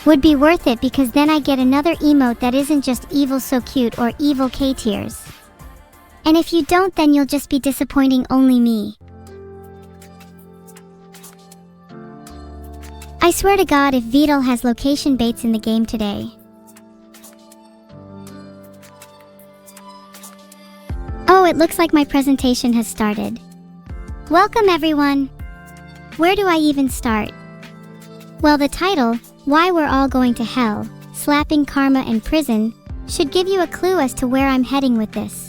Would be worth it because then I get another emote that isn't just evil so cute or evil K tears. And if you don't, then you'll just be disappointing only me. I swear to God if Vidal has location baits in the game today. Oh, it looks like my presentation has started. Welcome everyone! Where do I even start? Well, the title, Why We're All Going to Hell, Slapping Karma and Prison, should give you a clue as to where I'm heading with this.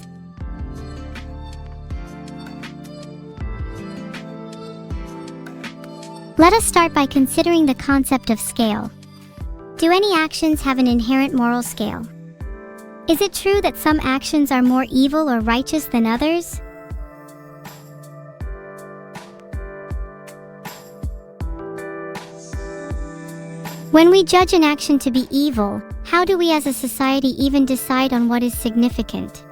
Let us start by considering the concept of scale. Do any actions have an inherent moral scale? Is it true that some actions are more evil or righteous than others? When we judge an action to be evil, how do we as a society even decide on what is significant?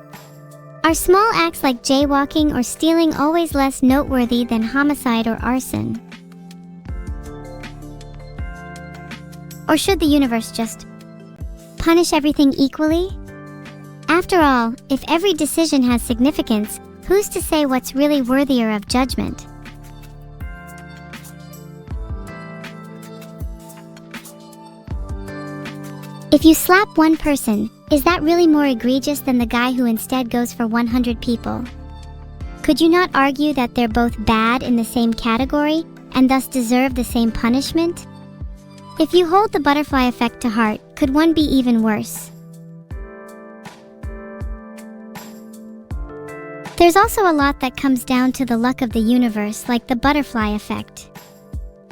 Are small acts like jaywalking or stealing always less noteworthy than homicide or arson? Or should the universe just punish everything equally? After all, if every decision has significance, who's to say what's really worthier of judgment? If you slap one person, is that really more egregious than the guy who instead goes for 100 people? Could you not argue that they're both bad in the same category, and thus deserve the same punishment? If you hold the butterfly effect to heart, could one be even worse? There's also a lot that comes down to the luck of the universe, like the butterfly effect.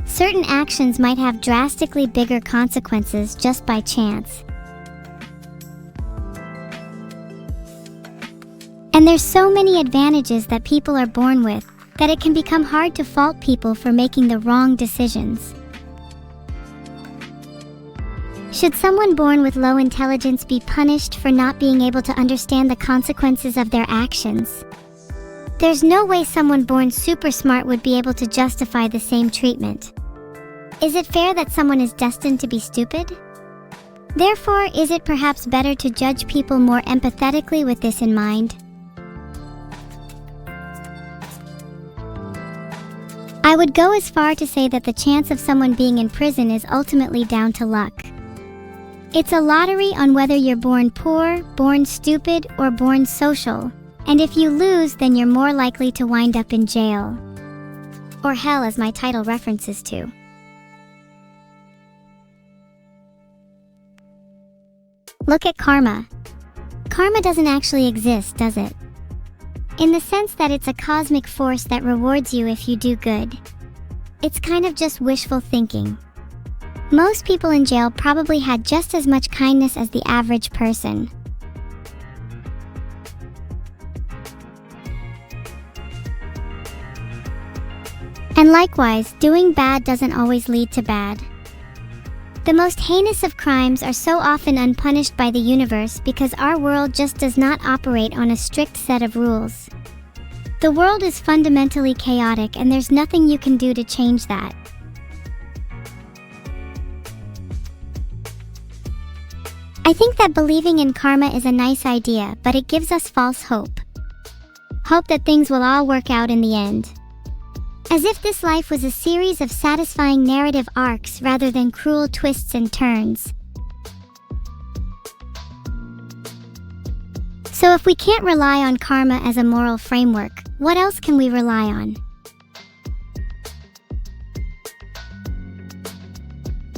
Certain actions might have drastically bigger consequences just by chance. And there's so many advantages that people are born with, that it can become hard to fault people for making the wrong decisions. Should someone born with low intelligence be punished for not being able to understand the consequences of their actions? There's no way someone born super smart would be able to justify the same treatment. Is it fair that someone is destined to be stupid? Therefore, is it perhaps better to judge people more empathetically with this in mind? I would go as far to say that the chance of someone being in prison is ultimately down to luck. It's a lottery on whether you're born poor, born stupid, or born social. And if you lose, then you're more likely to wind up in jail. Or hell, as my title references to. Look at karma. Karma doesn't actually exist, does it? In the sense that it's a cosmic force that rewards you if you do good. It's kind of just wishful thinking. Most people in jail probably had just as much kindness as the average person. And likewise, doing bad doesn't always lead to bad. The most heinous of crimes are so often unpunished by the universe because our world just does not operate on a strict set of rules. The world is fundamentally chaotic and there's nothing you can do to change that. I think that believing in karma is a nice idea, but it gives us false hope. Hope that things will all work out in the end. As if this life was a series of satisfying narrative arcs rather than cruel twists and turns. So if we can't rely on karma as a moral framework, what else can we rely on?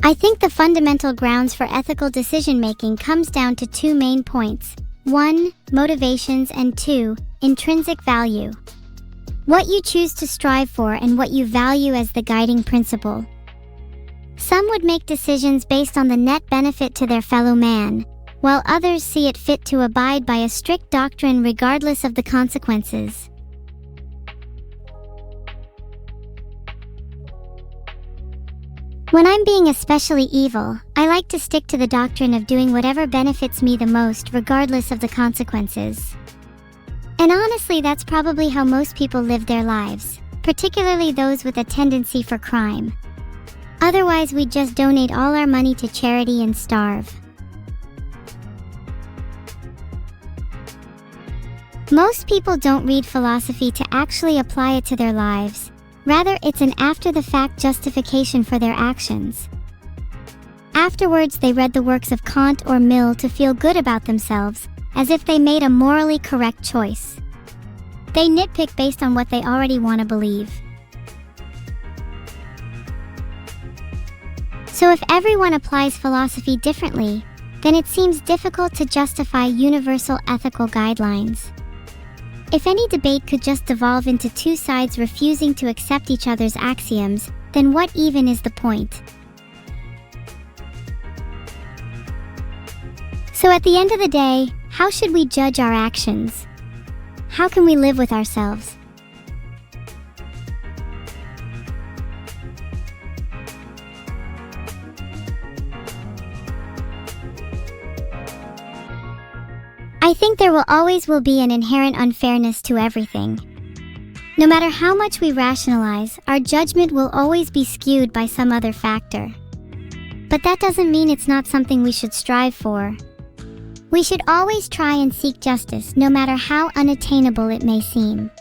I think the fundamental grounds for ethical decision-making comes down to two main points. 1. Motivations, and 2. Intrinsic value. What you choose to strive for and what you value as the guiding principle. Some would make decisions based on the net benefit to their fellow man, while others see it fit to abide by a strict doctrine regardless of the consequences. When I'm being especially evil, I like to stick to the doctrine of doing whatever benefits me the most regardless of the consequences. And honestly, that's probably how most people live their lives, particularly those with a tendency for crime. Otherwise, we'd just donate all our money to charity and starve. Most people don't read philosophy to actually apply it to their lives. Rather, it's an after-the-fact justification for their actions. Afterwards, they read the works of Kant or Mill to feel good about themselves, as if they made a morally correct choice. They nitpick based on what they already want to believe. So if everyone applies philosophy differently, then it seems difficult to justify universal ethical guidelines. If any debate could just devolve into two sides refusing to accept each other's axioms, then what even is the point? So at the end of the day, how should we judge our actions? How can we live with ourselves? I think there will be an inherent unfairness to everything. No matter how much we rationalize, our judgment will always be skewed by some other factor. But that doesn't mean it's not something we should strive for. We should always try and seek justice, no matter how unattainable it may seem.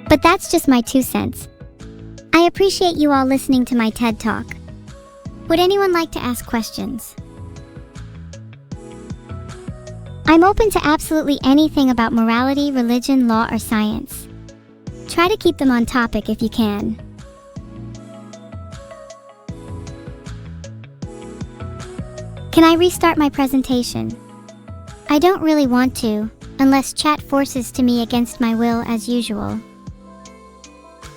But that's just my 2 cents. I appreciate you all listening to my TED Talk. Would anyone like to ask questions? I'm open to absolutely anything about morality, religion, law, or science. Try to keep them on topic if you can. Can I restart my presentation? I don't really want to, unless chat forces to me against my will as usual.